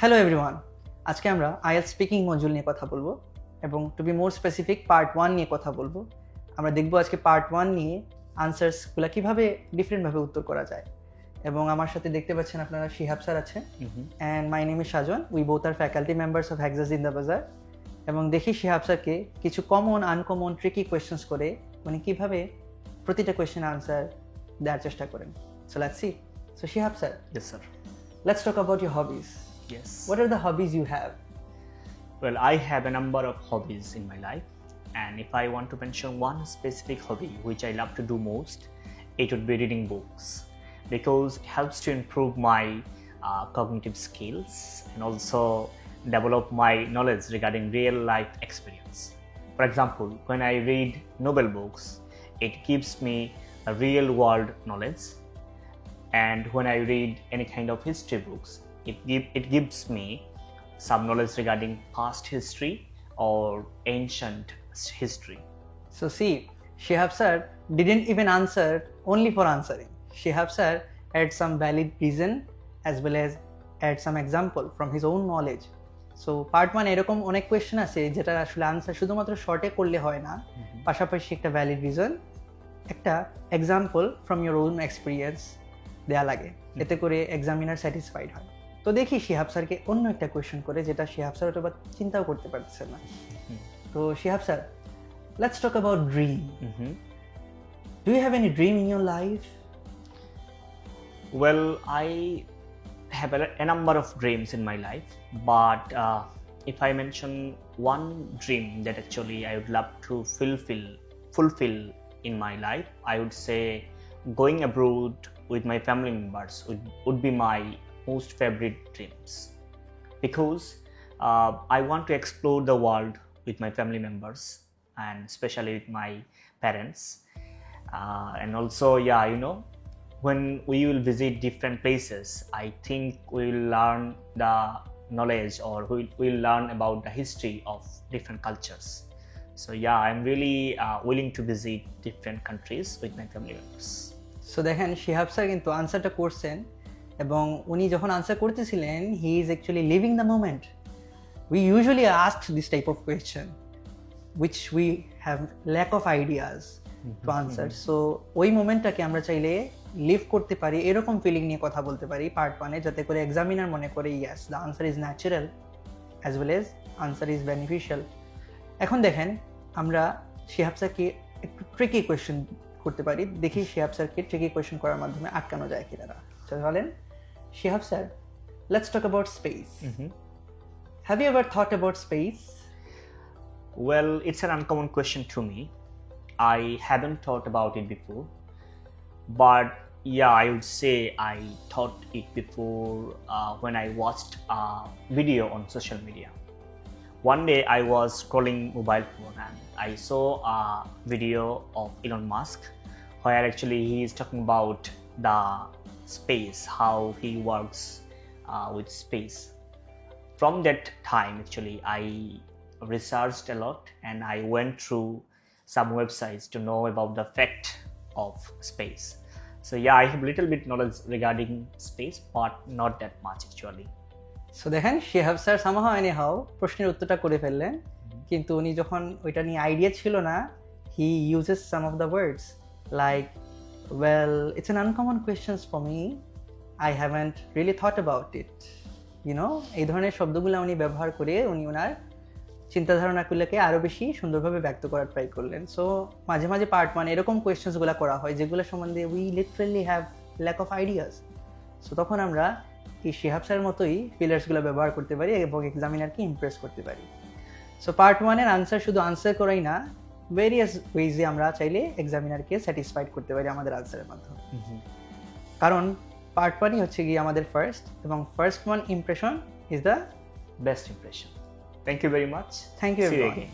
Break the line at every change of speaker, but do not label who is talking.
Hello everyone, আজকে আমরা IELTS speaking module নিয়ে কথা বলবো এবং to be more specific part 1 নিয়ে কথা বলবো। আমরা দেখব আজকে পার্ট 1 নিয়ে আনসারসগুলো কিভাবে ডিফারেন্টভাবে উত্তর করা যায়। এবং আমার সাথে দেখতে পাচ্ছেন আপনারা শিহাব স্যার আছেন and my name is Sajan. We both are faculty members of HEXA'S Zindabazar। এবং দেখি শিহাব স্যারকে কিছু কমন আনকমন ট্রিকি কোয়েশ্চেন্স করে উনি কিভাবে প্রতিটা কোয়েশ্চেন আনসার দেওয়ার চেষ্টা করেন। So let's see. So Shihab sir,
Yes, sir.
let's talk about your hobbies.
Yes.
What are the hobbies you have?
Well, I have a number of hobbies in my life, and if I want to mention one specific hobby which I love to do most, it would be reading books because it helps to improve my cognitive skills and also develop my knowledge regarding real life experience. For example, when I read novel books, it gives me a real world knowledge, and when I read any kind of history books, it gives me some knowledge regarding past history or ancient history.
So see, Shihab sir didn't even answer only for answering. Shihab sir had some valid reason as well as had some example from his own knowledge. So part 1 এরকম অনেক question আছে যেটা আসলে answer শুধুমাত্র শর্টে করলে হয় না, পাশাপাশি একটা ভ্যালিড রিজন, একটা example from your own experience দেয়া লাগে, এতে করে এক্সামিনার স্যাটিসফাইড হয়। তো দেখি শিহাব স্যারকে অন্য একটা কোয়েশ্চেন করে যেটা শিহাব স্যার হয়তো বা চিন্তাও করতে পারতেছেন না। তো Shihab sir, let's talk about dream. Do you have any dream in your life?
Well, I have a number of dreams in my life, but if I mention one dream that actually I would love to fulfill in my life, I would say going abroad with my family members would be my most favorite dreams, because I want to explore the world with my family members and especially with my parents, and also when we will visit different places, I think we will learn the knowledge or we will learn about the history of different cultures. So I'm really willing to visit different countries with my family members.
So দেখেন Shihab sir কিন্তু আনসারটা করছেন এবং উনি যখন answer করতেছিলেন he is actually living the moment. We usually asked this type of question which we have lack of ideas to answer. So ওই মোমেন্টটাকে আমরা চাইলে লিভ করতে পারি, এরকম ফিলিং নিয়ে কথা বলতে পারি পার্ট 1-এ, যাতে করে এক্সামিনার মনে করে yes the answer is natural as well as answer is beneficial. এখন দেখেন আমরা শিহাব স্যারকে একটু ট্রিকি কোয়েশ্চেন করতে পারি, দেখি শিহাব স্যারকে ট্রিকি কোয়েশ্চেন করার মাধ্যমে আটকানো যায় কিনা। বলেন Shihab sir, let's talk about space. Have you ever thought about space?
Well, it's an uncommon question to me. I haven't thought about it before, but I would say I thought it before when I watched a video on social media. One day I was scrolling mobile phone and I saw a video of Elon Musk where actually he is talking about the space, how he works with space. From that time actually I researched a lot and I went through some websites to know about the fact of space. So I have little bit knowledge regarding space, but not that much actually.
So দেখেন Shihab sir somehow anyhow প্রশ্নের উত্তরটা করে ফেললেন, কিন্তু উনি যখন ওইটা নিয়ে আইডিয়া ছিল না, he uses some of the words like well it's an uncommon questions for me, I haven't really thought about it, এই ধরনের শব্দগুলো উনি ব্যবহার করে উনি ওনার চিন্তাধারণাগুলোকে আরও বেশি সুন্দরভাবে ব্যক্ত করার ট্রাই করলেন। সো মাঝে মাঝে পার্ট 1 এরকম কোয়েশ্চেন্সগুলো করা হয় যেগুলো সম্বন্ধে we literally have lack of ideas. So তখন আমরা এই শিহাব স্যারের মতোই ফিলার্সগুলো ব্যবহার করতে পারি এবং এক্সামিনারকে ইমপ্রেস করতে পারি। সো পার্ট 1-এর আনসার শুধু আনসার করাই না, ভেরিয়াস ওয়েজে আমরা চাইলে এক্সামিনারকে স্যাটিসফাইড করতে পারি আমাদের আনসারের মাধ্যমে। কারণ পার্ট 1-ই হচ্ছে গিয়ে আমাদের ফার্স্ট, এবং first one impression is the
Best impression. Thank you very much.
Thank you
See you
everyone.
again.